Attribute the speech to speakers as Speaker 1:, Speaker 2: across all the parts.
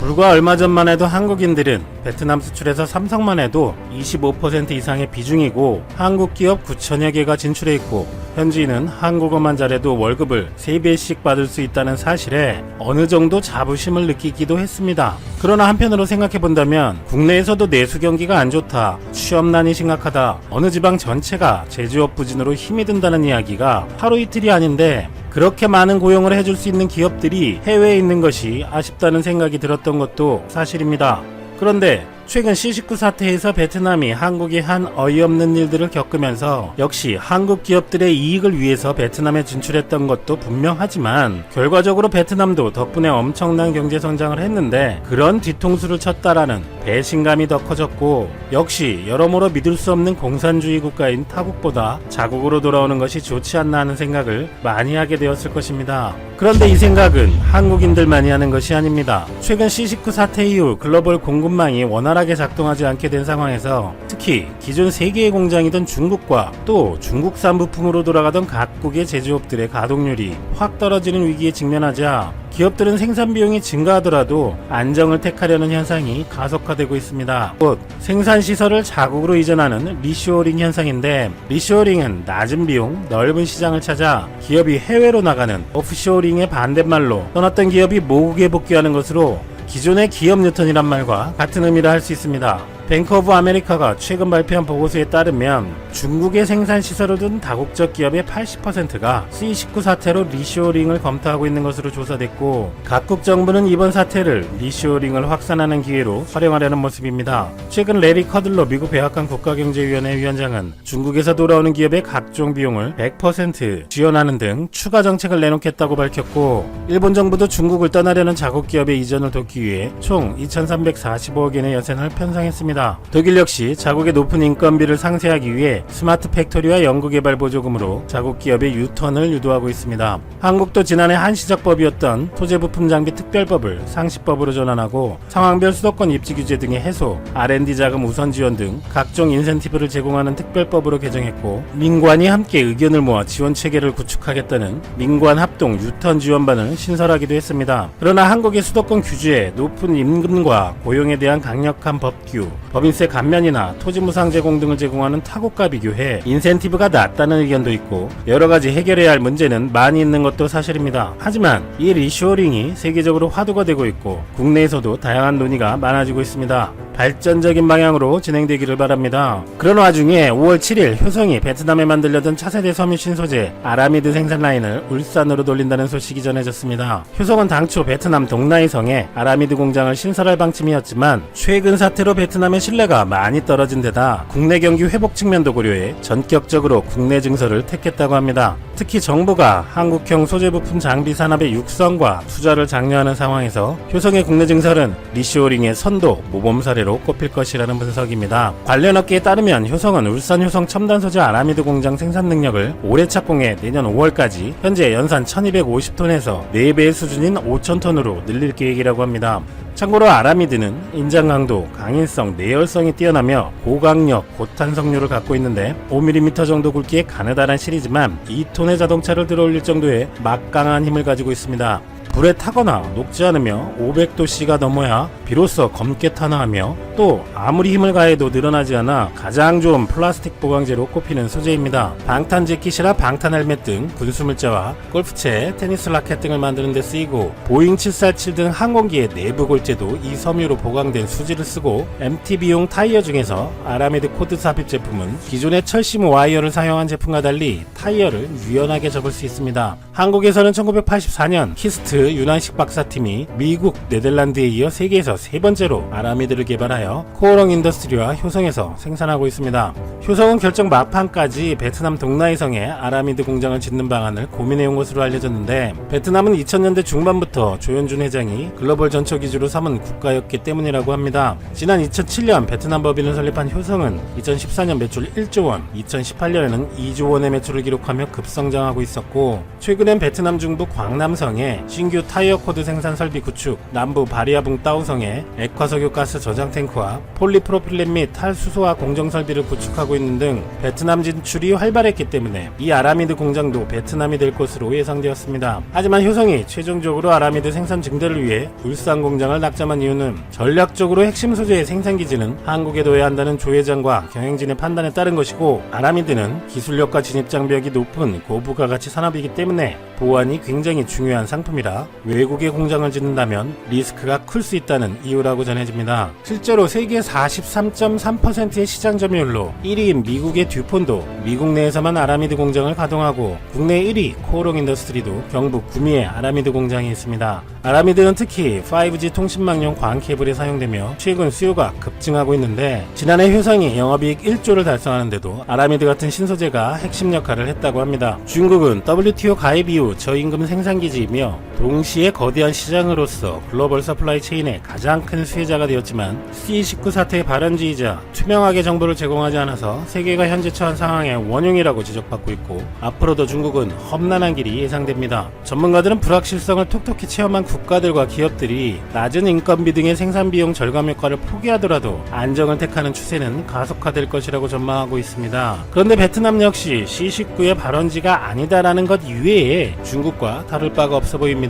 Speaker 1: 불과 얼마 전만 해도 한국인들은 베트남 수출에서 삼성만 해도 25% 이상의 비중이고 한국 기업 9천여 개가 진출해 있고 현지인은 한국어만 잘해도 월급을 3배씩 받을 수 있다는 사실에 어느 정도 자부심을 느끼기도 했습니다. 그러나 한편으로 생각해본다면 국내에서도 내수 경기가 안 좋다, 취업난이 심각하다, 어느 지방 전체가 제조업 부진으로 힘이 든다는 이야기가 하루 이틀이 아닌데 그렇게 많은 고용을 해줄 수 있는 기업들이 해외에 있는 것이 아쉽다는 생각이 들었던 것도 사실입니다. 그런데 최근 C19 사태에서 베트남이 한국이 한 어이없는 일들을 겪으면서 역시 한국 기업들의 이익을 위해서 베트남에 진출했던 것도 분명하지만 결과적으로 베트남도 덕분에 엄청난 경제 성장을 했는데 그런 뒤통수를 쳤다라는 배신감이 더 커졌고 역시 여러모로 믿을 수 없는 공산주의 국가인 타국보다 자국으로 돌아오는 것이 좋지 않나 하는 생각을 많이 하게 되었을 것입니다. 그런데 이 생각은 한국인들만이 하는 것이 아닙니다. 최근 C19 사태 이후 글로벌 공급망이 원활하게 작동하지 않게 된 상황에서 특히 기존 3개의 공장이던 중국과 또 중국산 부품으로 돌아가던 각국의 제조업들의 가동률이 확 떨어지는 위기에 직면하자 기업들은 생산 비용이 증가하더라도 안정을 택하려는 현상이 가속화되고 있습니다. 곧 생산 시설을 자국으로 이전하는 리쇼어링 현상인데 리쇼어링은 낮은 비용, 넓은 시장을 찾아 기업이 해외로 나가는 오프쇼어링의 반대말로 떠났던 기업이 모국에 복귀하는 것으로 기존의 기업 뉴턴이란 말과 같은 의미를 할 수 있습니다. 뱅크 오브 아메리카가 최근 발표한 보고서에 따르면 중국의 생산 시설을 둔 다국적 기업의 80%가 C19 사태로 리쇼어링을 검토하고 있는 것으로 조사됐고 각국 정부는 이번 사태를 리쇼어링을 확산하는 기회로 활용하려는 모습입니다. 최근 레리 커들러 미국 백악관 국가경제위원회 위원장은 중국에서 돌아오는 기업의 각종 비용을 100% 지원하는 등 추가 정책을 내놓겠다고 밝혔고 일본 정부도 중국을 떠나려는 자국 기업의 이전을 돕기 위해 총 2,345억 엔의 예산을 편성했습니다. 독일 역시 자국의 높은 인건비를 상쇄하기 위해 스마트 팩토리와 연구개발 보조금으로 자국 기업의 유턴을 유도하고 있습니다. 한국도 지난해 한시적법이었던 소재부품 장비 특별법을 상시법으로 전환하고 상황별 수도권 입지 규제 등의 해소, R&D 자금 우선 지원 등 각종 인센티브를 제공하는 특별법으로 개정했고 민관이 함께 의견을 모아 지원 체계를 구축하겠다는 민관 합동 유턴 지원반을 신설하기도 했습니다. 그러나 한국의 수도권 규제에 높은 임금과 고용에 대한 강력한 법규, 법인세 감면이나 토지무상 제공 등을 제공하는 타국과 비교해 인센티브가 낮다는 의견도 있고 여러가지 해결해야 할 문제는 많이 있는 것도 사실입니다. 하지만 이 리쇼어링이 세계적으로 화두가 되고 있고 국내에서도 다양한 논의가 많아지고 있습니다. 발전적인 방향으로 진행되기를 바랍니다. 그런 와중에 5월 7일 효성이 베트남에 만들려던 차세대 섬유 신소재 아라미드 생산 라인을 울산으로 돌린다는 소식이 전해졌습니다. 효성은 당초 베트남 동나이성에 아라미드 공장을 신설할 방침이었지만 최근 사태로 베트남의 신뢰가 많이 떨어진 데다 국내 경기 회복 측면도 고려해 전격적으로 국내 증설을 택했다고 합니다. 특히 정부가 한국형 소재부품 장비 산업의 육성과 투자를 장려하는 상황에서 효성의 국내 증설은 리쇼어링의 선도 모범 사례로 꼽힐 것이라는 분석입니다. 관련 업계에 따르면 효성은 울산 효성 첨단 소재 아라미드 공장 생산 능력을 올해 착공해 내년 5월까지 현재 연산 1250톤에서 4배의 수준인 5000톤으로 늘릴 계획이라고 합니다. 참고로 아라미드는 인장 강도, 강인성, 내열성이 뛰어나며 고강력, 고탄성률을 갖고 있는데 5mm 정도 굵기의 가느다란 실이지만 2톤의 자동차를 들어올릴 정도의 막강한 힘을 가지고 있습니다. 불에 타거나 녹지 않으며 500도씨가 넘어야 비로소 검게 탄화하며 또 아무리 힘을 가해도 늘어나지 않아 가장 좋은 플라스틱 보강재로 꼽히는 소재입니다. 방탄 재킷이나 방탄 헬멧 등 군수물자와 골프채, 테니스 라켓 등을 만드는 데 쓰이고 보잉 747 등 항공기의 내부 골재도 이 섬유로 보강된 수지를 쓰고 MTB용 타이어 중에서 아라미드 코드 삽입 제품은 기존의 철심 와이어를 사용한 제품과 달리 타이어를 유연하게 접을 수 있습니다. 한국에서는 1984년 키스트 윤한식 박사팀이 미국, 네덜란드에 이어 세계에서 3번째로 아라미드를 개발하여 코오롱 인더스트리와 효성에서 생산하고 있습니다. 효성은 결정 막판까지 베트남 동나이성에 아라미드 공장을 짓는 방안을 고민해온 것으로 알려졌는데 베트남은 2000년대 중반부터 조현준 회장이 글로벌 전초 기주로 삼은 국가였기 때문이라고 합니다. 지난 2007년 베트남 법인을 설립한 효성은 2014년 매출 1조 원, 2018년에는 2조 원의 매출을 기록하며 급성장하고 있었고 최근엔 베트남 중부 광남성에 신규 타이어 코드 생산 설비 구축, 남부 바리아붕 따오성에 등의 액화석유 가스 저장 탱크와 폴리프로필렌 및 탈수소화 공정 설비를 구축하고 있는 등 베트남 진출이 활발했기 때문에 이 아라미드 공장도 베트남이 될 것으로 예상되었습니다. 하지만 효성이 최종적으로 아라미드 생산 증대를 위해 울산 공장을 낙점한 이유는 전략적으로 핵심 소재의 생산 기지는 한국에 둬야 한다는 조 회장과 경영진의 판단에 따른 것이고, 아라미드는 기술력과 진입 장벽이 높은 고부가가치 산업이기 때문에 보안이 굉장히 중요한 상품이라 외국에 공장을 짓는다면 리스크가 클 수 있다는 이유라고 전해집니다. 실제로 세계 43.3%의 시장 점유율로 1위인 미국의 듀폰도 미국 내에서만 아라미드 공장을 가동하고, 국내 1위 코오롱 인더스트리도 경북 구미에 아라미드 공장이 있습니다. 아라미드는 특히 5G 통신망용 광 케이블에 사용되며 최근 수요가 급증하고 있는데, 지난해 효성이 영업이익 1조를 달성하는데도 아라미드 같은 신소재가 핵심 역할을 했다고 합니다. 중국은 WTO 가입 이후 저임금 생산기지이며 동시에 거대한 시장으로서 글로벌 서플라이 체인의 가장 큰 수혜자가 되었지만, C19 사태의 발원지이자 투명하게 정보를 제공하지 않아서 세계가 현재 처한 상황의 원흉이라고 지적받고 있고, 앞으로도 중국은 험난한 길이 예상됩니다. 전문가들은 불확실성을 톡톡히 체험한 국가들과 기업들이 낮은 인건비 등의 생산비용 절감 효과를 포기하더라도 안정을 택하는 추세는 가속화될 것이라고 전망하고 있습니다. 그런데 베트남 역시 C19의 발원지가 아니다라는 것 이외에 중국과 다를 바가 없어 보입니다.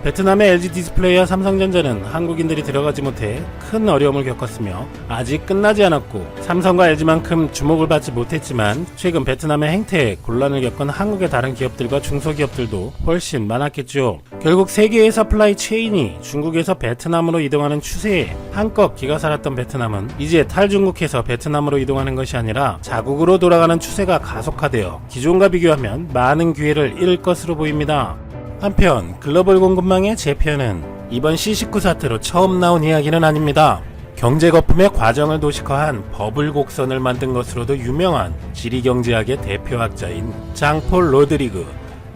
Speaker 1: 베트남의 LG 디스플레이와 삼성전자는 한국인들이 들어가지 못해 큰 어려움을 겪었으며 아직 끝나지 않았고, 삼성과 LG만큼 주목을 받지 못했지만 최근 베트남의 행태에 곤란을 겪은 한국의 다른 기업들과 중소기업들도 훨씬 많았겠죠. 결국 세계의 서플라이 체인이 중국에서 베트남으로 이동하는 추세에 한껏 기가 살았던 베트남은 이제 탈중국해서 베트남으로 이동하는 것이 아니라 자국으로 돌아가는 추세가 가속화되어 기존과 비교하면 많은 기회를 잃을 것으로 보입니다. 한편 글로벌 공급망의 재편은 이번 C19 사태로 처음 나온 이야기는 아닙니다. 경제거품의 과정을 도식화한 버블 곡선을 만든 것으로도 유명한 지리경제학의 대표학자인 장폴 로드리그,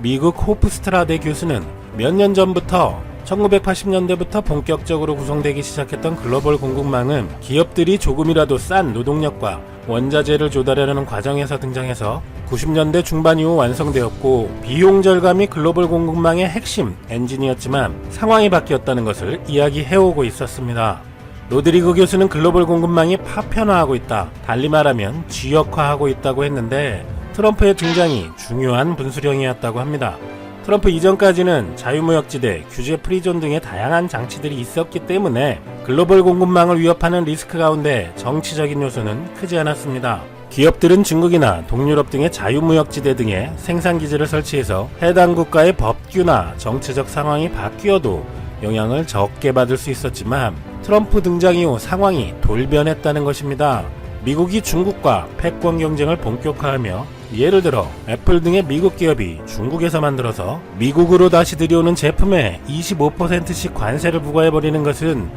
Speaker 1: 미국 호프스트라데 교수는 몇 년 전부터 1980년대부터 본격적으로 구성되기 시작했던 글로벌 공급망은 기업들이 조금이라도 싼 노동력과 원자재를 조달하려는 과정에서 등장해서 90년대 중반 이후 완성되었고, 비용 절감이 글로벌 공급망의 핵심 엔진이었지만 상황이 바뀌었다는 것을 이야기해오고 있었습니다. 로드리그 교수는 글로벌 공급망이 파편화하고 있다, 달리 말하면 지역화하고 있다고 했는데, 트럼프의 등장이 중요한 분수령이었다고 합니다. 트럼프 이전까지는 자유무역지대, 규제 프리존 등의 다양한 장치들이 있었기 때문에 글로벌 공급망을 위협하는 리스크 가운데 정치적인 요소는 크지 않았습니다. 기업들은 중국이나 동유럽 등의 자유무역지대 등에 생산기지를 설치해서 해당 국가의 법규나 정치적 상황이 바뀌어도 영향을 적게 받을 수 있었지만, 트럼프 등장 이후 상황이 돌변했다는 것입니다. 미국이 중국과 패권 경쟁을 본격화하며, 예를 들어 애플 등의 미국 기업이 중국에서 만들어서 미국으로 다시 들여오는 제품에 25%씩 관세를 부과해버리는 것은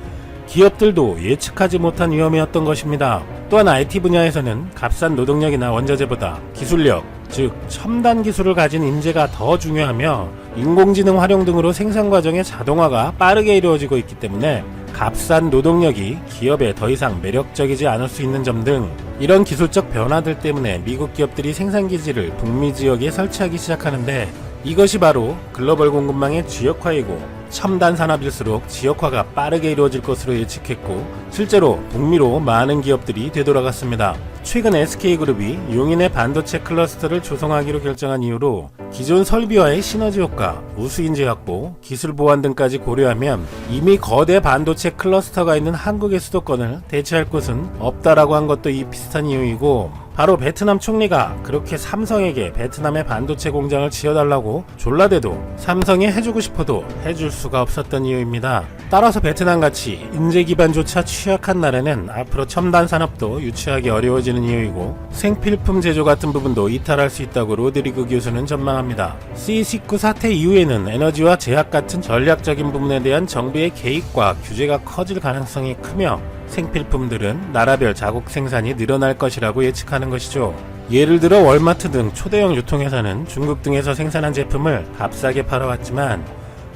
Speaker 1: 기업들도 예측하지 못한 위험이었던 것입니다. 또한 IT 분야에서는 값싼 노동력이나 원자재보다 기술력, 즉 첨단 기술을 가진 인재가 더 중요하며, 인공지능 활용 등으로 생산 과정의 자동화가 빠르게 이루어지고 있기 때문에 값싼 노동력이 기업에 더 이상 매력적이지 않을 수 있는 점 등, 이런 기술적 변화들 때문에 미국 기업들이 생산기지를 북미 지역에 설치하기 시작하는데, 이것이 바로 글로벌 공급망의 지역화이고, 첨단 산업일수록 지역화가 빠르게 이루어질 것으로 예측했고, 실제로 북미로 많은 기업들이 되돌아갔습니다. 최근 SK그룹이 용인의 반도체 클러스터를 조성하기로 결정한 이후로 기존 설비와의 시너지 효과, 우수인재 확보, 기술 보완 등까지 고려하면 이미 거대 반도체 클러스터가 있는 한국의 수도권을 대체할 곳은 없다라고 한 것도 이 비슷한 이유이고, 바로 베트남 총리가 그렇게 삼성에게 베트남의 반도체 공장을 지어달라고 졸라대도 삼성이 해주고 싶어도 해줄 수가 없었던 이유입니다. 따라서 베트남같이 인재 기반조차 취약한 나라는 앞으로 첨단 산업도 유치하기 어려워지는 이유이고, 생필품 제조 같은 부분도 이탈할 수 있다고 로드리그 교수는 전망합니다. C19 사태 이후에는 에너지와 제약 같은 전략적인 부분에 대한 정부의 개입과 규제가 커질 가능성이 크며, 생필품들은 나라별 자국 생산이 늘어날 것이라고 예측하는 것이죠. 예를 들어 월마트 등 초대형 유통회사는 중국 등에서 생산한 제품을 값싸게 팔아왔지만,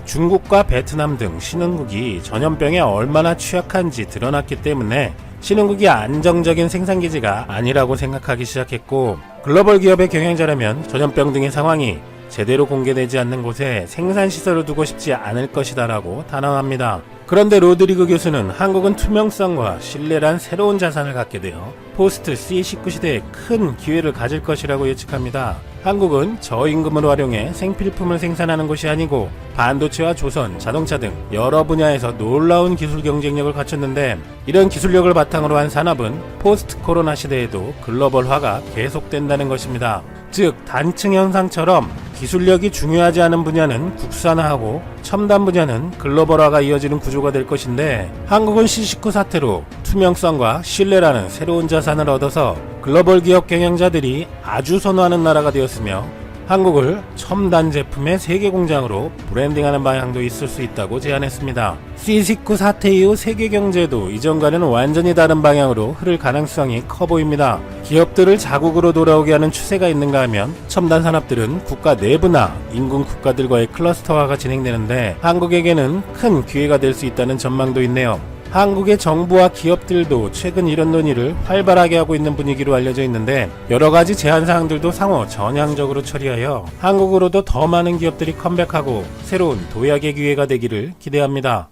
Speaker 1: 중국과 베트남 등 신흥국이 전염병에 얼마나 취약한지 드러났기 때문에 신흥국이 안정적인 생산기지가 아니라고 생각하기 시작했고, 글로벌 기업의 경영자라면 전염병 등의 상황이 제대로 공개되지 않는 곳에 생산시설을 두고 싶지 않을 것이다 라고 단언합니다. 그런데 로드리그 교수는 한국은 투명성과 신뢰란 새로운 자산을 갖게 되어 포스트 C19 시대에 큰 기회를 가질 것이라고 예측합니다. 한국은 저임금을 활용해 생필품을 생산하는 것이 아니고 반도체와 조선, 자동차 등 여러 분야에서 놀라운 기술 경쟁력을 갖췄는데, 이런 기술력을 바탕으로 한 산업은 포스트 코로나 시대에도 글로벌화가 계속된다는 것입니다. 즉, 단층 현상처럼 기술력이 중요하지 않은 분야는 국산화하고 첨단 분야는 글로벌화가 이어지는 구조가 될 것인데, 한국은 C19 사태로 투명성과 신뢰라는 새로운 자산을 얻어서 글로벌 기업 경영자들이 아주 선호하는 나라가 되었으며, 한국을 첨단 제품의 세계 공장으로 브랜딩하는 방향도 있을 수 있다고 제안했습니다. C19 사태 이후 세계 경제도 이전과는 완전히 다른 방향으로 흐를 가능성이 커 보입니다. 기업들을 자국으로 돌아오게 하는 추세가 있는가 하면 첨단 산업들은 국가 내부나 인근 국가들과의 클러스터화가 진행되는데, 한국에게는 큰 기회가 될 수 있다는 전망도 있네요. 한국의 정부와 기업들도 최근 이런 논의를 활발하게 하고 있는 분위기로 알려져 있는데, 여러가지 제한 사항들도 상호 전향적으로 처리하여 한국으로도 더 많은 기업들이 컴백하고 새로운 도약의 기회가 되기를 기대합니다.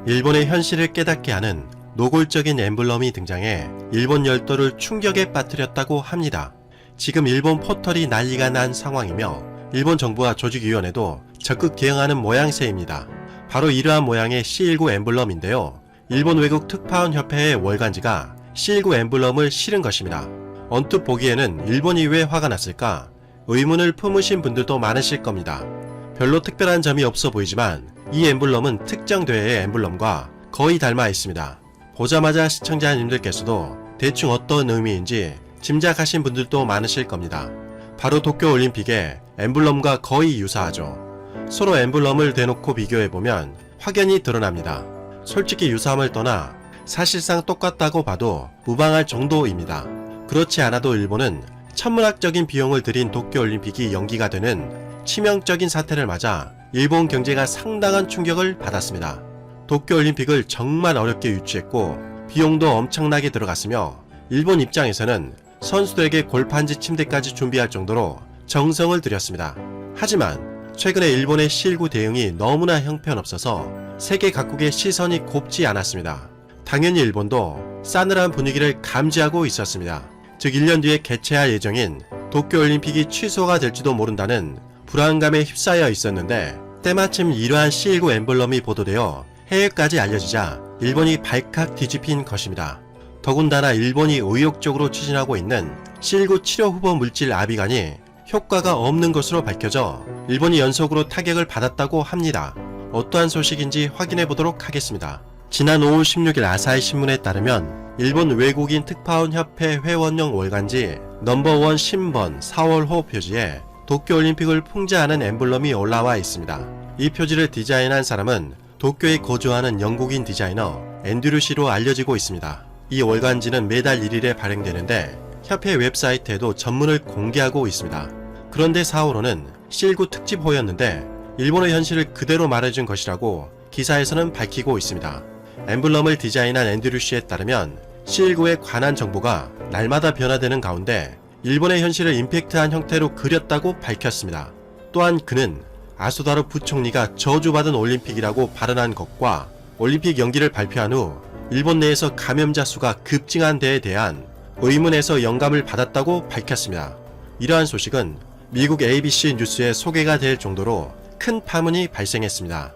Speaker 2: 일본의 현실을 깨닫게 하는 노골적인 엠블럼이 등장해 일본 열도를 충격에 빠뜨렸다고 합니다. 지금 일본 포털이 난리가 난 상황이며 일본 정부와 조직위원회도 적극 대응하는 모양새입니다. 바로 이러한 모양의 C19 엠블럼인데요. 일본 외국 특파원 협회의 월간지가 C19 엠블럼을 실은 것입니다. 언뜻 보기에는 일본이 왜 화가 났을까 의문을 품으신 분들도 많으실 겁니다. 별로 특별한 점이 없어 보이지만 이 엠블럼은 특정 대회의 엠블럼과 거의 닮아 있습니다. 보자마자 시청자님들께서도 대충 어떤 의미인지 짐작하신 분들도 많으실 겁니다. 바로 도쿄올림픽의 엠블럼과 거의 유사하죠. 서로 엠블럼을 대놓고 비교해보면 확연히 드러납니다. 솔직히 유사함을 떠나 사실상 똑같다고 봐도 무방할 정도입니다. 그렇지 않아도 일본은 천문학적인 비용을 들인 도쿄올림픽이 연기가 되는 치명적인 사태를 맞아 일본 경제가 상당한 충격을 받았습니다. 도쿄올림픽을 정말 어렵게 유치했고 비용도 엄청나게 들어갔으며, 일본 입장에서는 선수들에게 골판지 침대까지 준비할 정도로 정성을 들였습니다. 하지만 최근에 일본의 C19 대응이 너무나 형편없어서 세계 각국의 시선이 곱지 않았습니다. 당연히 일본도 싸늘한 분위기를 감지하고 있었습니다. 즉 1년 뒤에 개최할 예정인 도쿄올림픽이 취소가 될지도 모른다는 불안감에 휩싸여 있었는데, 때마침 이러한 C19 엠블럼이 보도되어 해외까지 알려지자 일본이 발칵 뒤집힌 것입니다. 더군다나 일본이 의욕적으로 추진하고 있는 C19 치료 후보 물질 아비간이 효과가 없는 것으로 밝혀져 일본이 연속으로 타격을 받았다고 합니다. 어떠한 소식인지 확인해 보도록 하겠습니다. 지난 5월 16일 아사히 신문에 따르면 일본 외국인 특파원 협회 회원용 월간지 넘버원 신번 4월호 표지에 도쿄올림픽을 풍자하는 엠블럼이 올라와 있습니다. 이 표지를 디자인한 사람은 도쿄에 거주하는 영국인 디자이너 앤드류 씨로 알려지고 있습니다. 이 월간지는 매달 1일에 발행되는데 협회 웹사이트에도 전문을 공개하고 있습니다. 그런데 4월호는 C19 특집호였는데 일본의 현실을 그대로 말해준 것이라고 기사에서는 밝히고 있습니다. 엠블럼을 디자인한 앤드류 씨에 따르면 C19에 관한 정보가 날마다 변화되는 가운데 일본의 현실을 임팩트한 형태로 그렸다고 밝혔습니다. 또한 그는 아소다로 부총리가 저주받은 올림픽이라고 발언한 것과 올림픽 연기를 발표한 후 일본 내에서 감염자 수가 급증한 데에 대한 의문에서 영감을 받았다고 밝혔습니다. 이러한 소식은 미국 ABC 뉴스에 소개가 될 정도로 큰 파문이 발생했습니다.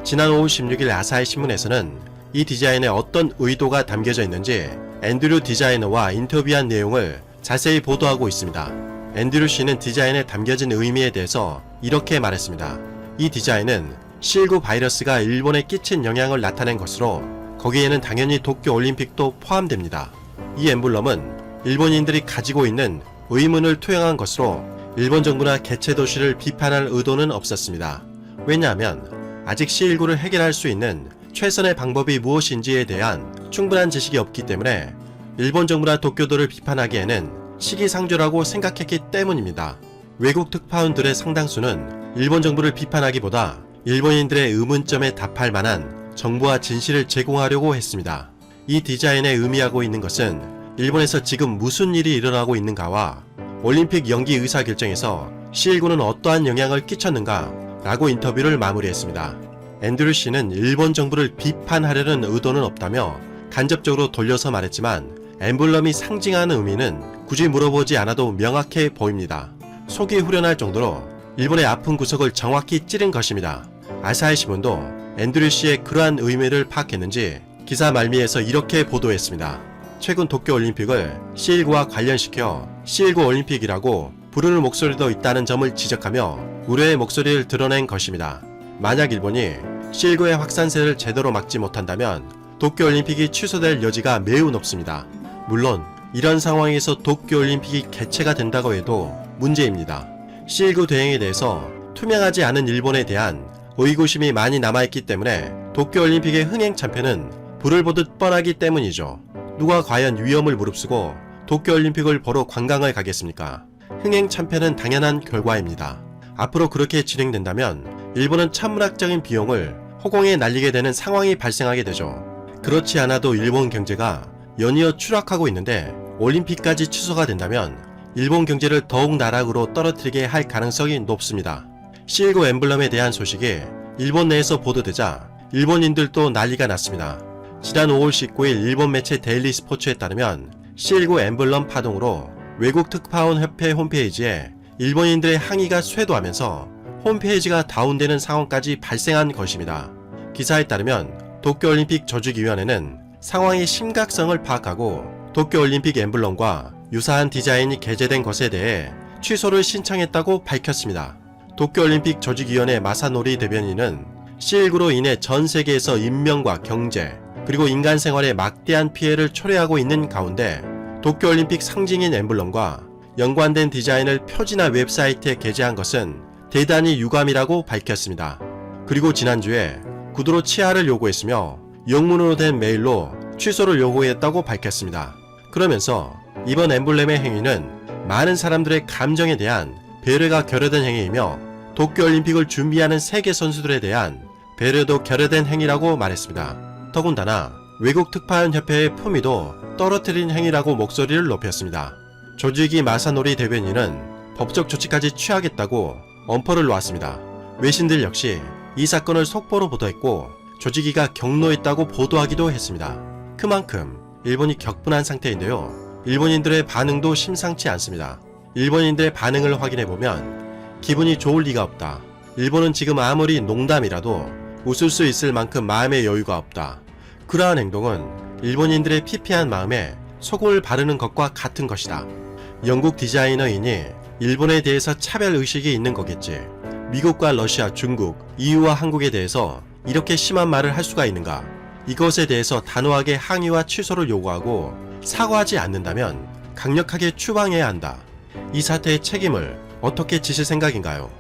Speaker 2: 지난 5월 16일 아사히 신문에서는 이 디자인에 어떤 의도가 담겨져 있는지 앤드류 디자이너와 인터뷰한 내용을 자세히 보도하고 있습니다. 앤드류 씨는 디자인에 담겨진 의미에 대해서 이렇게 말했습니다. 이 디자인은 C19 바이러스가 일본에 끼친 영향을 나타낸 것으로 거기에는 당연히 도쿄올림픽도 포함됩니다. 이 엠블럼은 일본인들이 가지고 있는 의문을 투영한 것으로 일본 정부나 개최 도시를 비판할 의도는 없었습니다. 왜냐하면 아직 C19를 해결할 수 있는 최선의 방법이 무엇인지에 대한 충분한 지식이 없기 때문에 일본 정부나 도쿄도를 비판하기에는 시기상조라고 생각했기 때문입니다. 외국 특파원들의 상당수는 일본 정부를 비판하기보다 일본인들의 의문점에 답할 만한 정보와 진실을 제공하려고 했습니다. 이 디자인에 의미하고 있는 것은 일본에서 지금 무슨 일이 일어나고 있는가와 올림픽 연기 의사결정에서 C19는 어떠한 영향을 끼쳤는가 라고 인터뷰를 마무리했습니다. 앤드류 씨는 일본 정부를 비판하려는 의도는 없다며 간접적으로 돌려서 말했지만 엠블럼이 상징하는 의미는 굳이 물어보지 않아도 명확해 보입니다. 속이 후련할 정도로 일본의 아픈 구석을 정확히 찌른 것입니다. 아사히 신문도 앤드류 씨의 그러한 의미를 파악했는지 기사 말미에서 이렇게 보도했습니다. 최근 도쿄올림픽을 C19와 관련시켜 C19 올림픽이라고 부르는 목소리도 있다는 점을 지적하며 우려의 목소리를 드러낸 것입니다. 만약 일본이 C19의 확산세를 제대로 막지 못한다면 도쿄올림픽이 취소될 여지가 매우 높습니다. 물론 이런 상황에서 도쿄올림픽이 개최가 된다고 해도 문제입니다. C19 대행에 대해서 투명하지 않은 일본에 대한 의구심이 많이 남아있기 때문에 도쿄올림픽의 흥행 참패는 불을 보듯 뻔하기 때문이죠. 누가 과연 위험을 무릅쓰고 도쿄올림픽을 보러 관광을 가겠습니까? 흥행 참패는 당연한 결과입니다. 앞으로 그렇게 진행된다면 일본은 천문학적인 비용을 허공에 날리게 되는 상황이 발생하게 되죠. 그렇지 않아도 일본 경제가 연이어 추락하고 있는데 올림픽까지 취소가 된다면 일본 경제를 더욱 나락으로 떨어뜨리게 할 가능성이 높습니다. C19 엠블럼에 대한 소식이 일본 내에서 보도되자 일본인들도 난리가 났습니다. 지난 5월 19일 일본 매체 데일리 스포츠에 따르면 C19 엠블럼 파동으로 외국 특파원 협회 홈페이지에 일본인들의 항의가 쇄도하면서 홈페이지가 다운되는 상황까지 발생한 것입니다. 기사에 따르면 도쿄올림픽 조직위원회는 상황의 심각성을 파악하고 도쿄올림픽 엠블럼과 유사한 디자인이 게재된 것에 대해 취소를 신청했다고 밝혔습니다. 도쿄올림픽 조직위원회 마사노리 대변인은 C19로 인해 전 세계에서 인명과 경제 그리고 인간 생활에 막대한 피해를 초래하고 있는 가운데 도쿄올림픽 상징인 엠블럼과 연관된 디자인을 표지나 웹사이트에 게재한 것은 대단히 유감이라고 밝혔습니다. 그리고 지난주에 구두로 치하를 요구했으며 영문으로 된 메일로 취소를 요구했다고 밝혔습니다. 그러면서 이번 엠블렘의 행위는 많은 사람들의 감정에 대한 배려가 결여된 행위이며 도쿄올림픽을 준비하는 세계 선수들에 대한 배려도 결여된 행위라고 말했습니다. 더군다나 외국 특파원 협회의 품위도 떨어뜨린 행위라고 목소리를 높였습니다. 조직위 마사노리 대변인은 법적 조치까지 취하겠다고 엄포를 놓았습니다. 외신들 역시 이 사건을 속보로 보도했고 조직위가 경로했다고 보도하기도 했습니다. 그만큼 일본이 격분한 상태인데요. 일본인들의 반응도 심상치 않습니다. 일본인들의 반응을 확인해보면 기분이 좋을 리가 없다. 일본은 지금 아무리 농담이라도 웃을 수 있을 만큼 마음의 여유가 없다. 그러한 행동은 일본인들의 피폐한 마음에 소금을 바르는 것과 같은 것이다. 영국 디자이너이니 일본에 대해서 차별의식이 있는 거겠지. 미국과 러시아, 중국, EU와 한국에 대해서 이렇게 심한 말을 할 수가 있는가? 이것에 대해서 단호하게 항의와 취소를 요구하고 사과하지 않는다면 강력하게 추방해야 한다. 이 사태의 책임을 어떻게 지실 생각인가요?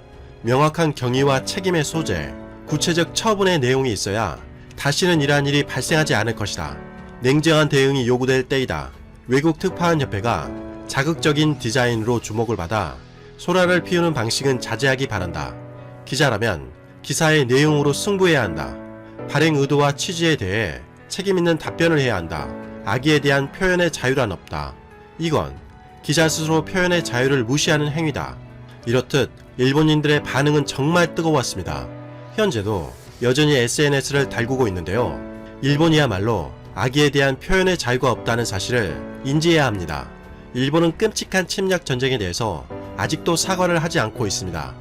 Speaker 2: 명확한 경위와 책임의 소재, 구체적 처분의 내용이 있어야 다시는 이러한 일이 발생하지 않을 것이다. 냉정한 대응이 요구될 때이다. 외국 특파원 협회가 자극적인 디자인으로 주목을 받아 소란을 피우는 방식은 자제하기 바란다. 기자라면 기사의 내용으로 승부해야 한다. 발행 의도와 취지에 대해 책임있는 답변을 해야 한다. 악의에 대한 표현의 자유란 없다. 이건 기자 스스로 표현의 자유를 무시하는 행위다. 이렇듯 일본인들의 반응은 정말 뜨거웠습니다. 현재도 여전히 SNS를 달구고 있는데요. 일본이야말로 악의에 대한 표현의 자유가 없다는 사실을 인지해야 합니다. 일본은 끔찍한 침략 전쟁에 대해서 아직도 사과를 하지 않고 있습니다.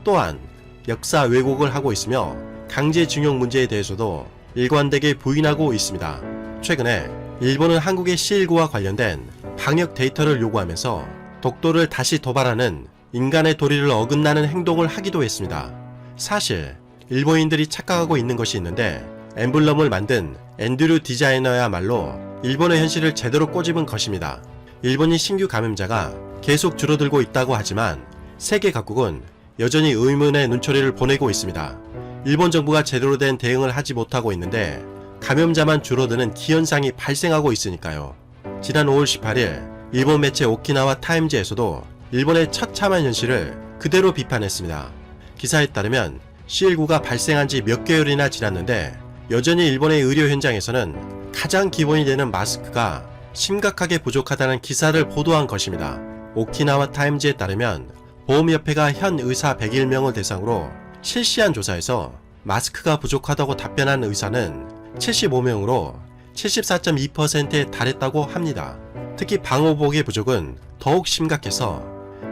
Speaker 2: 또한 역사 왜곡을 하고 있으며 강제징용 문제에 대해서도 일관되게 부인하고 있습니다. 최근에 일본은 한국의 C19와 관련된 방역 데이터를 요구하면서 독도를 다시 도발하는 인간의 도리를 어긋나는 행동을 하기도 했습니다. 사실 일본인들이 착각하고 있는 것이 있는데 엠블럼을 만든 앤드류 디자이너야말로 일본의 현실을 제대로 꼬집은 것입니다. 일본인 신규 감염자가 계속 줄어들고 있다고 하지만 세계 각국은 여전히 의문의 눈초리를 보내고 있습니다. 일본 정부가 제대로 된 대응을 하지 못하고 있는데 감염자만 줄어드는 기현상이 발생하고 있으니까요. 지난 5월 18일 일본 매체 오키나와 타임즈에서도 일본의 처참한 현실을 그대로 비판했습니다. 기사에 따르면 C19가 발생한 지 몇 개월이나 지났는데 여전히 일본의 의료 현장에서는 가장 기본이 되는 마스크가 심각하게 부족하다는 기사를 보도한 것입니다. 오키나와 타임즈에 따르면 보험협회가 현 의사 101명을 대상으로 실시한 조사에서 마스크가 부족하다고 답변한 의사는 75명으로 74.2%에 달했다고 합니다. 특히 방호복의 부족은 더욱 심각해서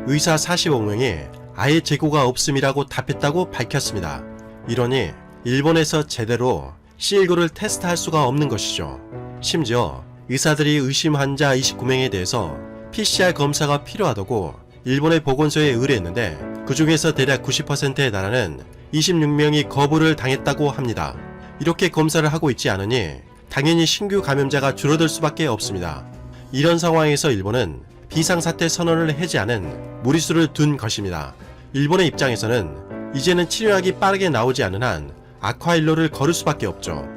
Speaker 2: 의사 45명이 아예 재고가 없음이라고 답했다고 밝혔습니다. 이러니 일본에서 제대로 C19를 테스트할 수가 없는 것이죠. 심지어 의사들이 의심 환자 29명에 대해서 PCR 검사가 필요하다고 일본의 보건소에 의뢰했는데 그 중에서 대략 90%에 달하는 26명이 거부를 당했다고 합니다. 이렇게 검사를 하고 있지 않으니 당연히 신규 감염자가 줄어들 수밖에 없습니다. 이런 상황에서 일본은 비상사태 선언을 해제하는 무리수를 둔 것입니다. 일본의 입장에서는 이제는 치료약이 빠르게 나오지 않은 한 악화일로를 걸을 수밖에 없죠.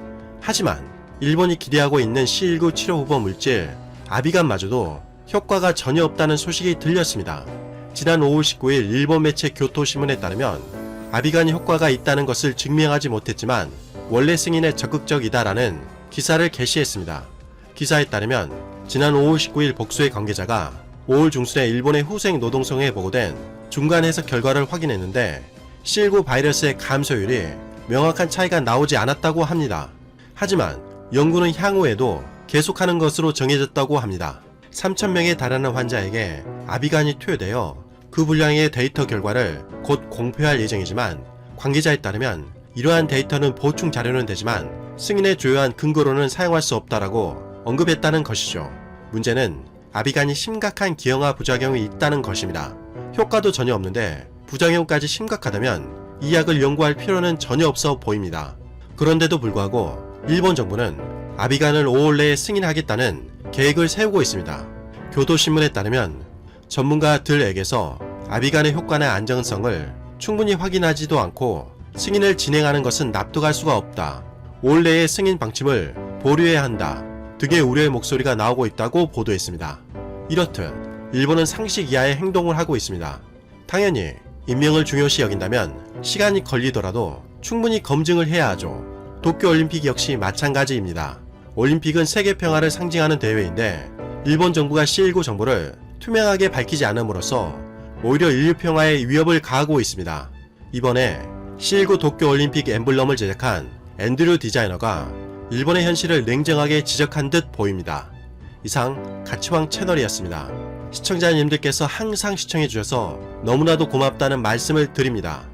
Speaker 2: 하지만 일본이 기대하고 있는 C19 치료 후보 물질 아비간마저도 효과가 전혀 없다는 소식이 들렸습니다. 지난 5월 19일 일본 매체 교토신문에 따르면 아비간이 효과가 있다는 것을 증명하지 못했지만 원래 승인에 적극적이다라는 기사를 게시했습니다. 기사에 따르면 지난 5월 19일 복수의 관계자가 5월 중순에 일본의 후생 노동성에 보고된 중간 해석 결과를 확인했는데 C19 바이러스의 감소율이 명확한 차이가 나오지 않았다고 합니다. 하지만 연구는 향후에도 계속하는 것으로 정해졌다고 합니다. 3,000명에 달하는 환자에게 아비간이 투여되어 그 분량의 데이터 결과를 곧 공표할 예정이지만 관계자에 따르면 이러한 데이터는 보충 자료는 되지만 승인에 주요한 근거로는 사용할 수 없다라고 언급했다는 것이죠. 문제는 아비간이 심각한 기형아 부작용이 있다는 것입니다. 효과도 전혀 없는데 부작용까지 심각하다면 이 약을 연구할 필요는 전혀 없어 보입니다. 그런데도 불구하고 일본 정부는 아비간을 5월 내에 승인하겠다는 계획을 세우고 있습니다. 교도신문에 따르면 전문가들에게서 아비간의 효과나 안정성을 충분히 확인하지도 않고 승인을 진행하는 것은 납득할 수가 없다. 5월 내에 승인 방침을 보류해야 한다 등의 우려의 목소리가 나오고 있다고 보도했습니다. 이렇듯 일본은 상식 이하의 행동을 하고 있습니다. 당연히 인명을 중요시 여긴다면 시간이 걸리더라도 충분히 검증을 해야 하죠. 도쿄올림픽 역시 마찬가지입니다. 올림픽은 세계 평화를 상징하는 대회인데 일본 정부가 C19 정보를 투명하게 밝히지 않음으로써 오히려 인류 평화에 위협을 가하고 있습니다. 이번에 C19 도쿄올림픽 엠블럼을 제작한 앤드류 디자이너가 일본의 현실을 냉정하게 지적한 듯 보입니다. 이상 가치왕 채널이었습니다. 시청자님들께서 항상 시청해주셔서 너무나도 고맙다는 말씀을 드립니다.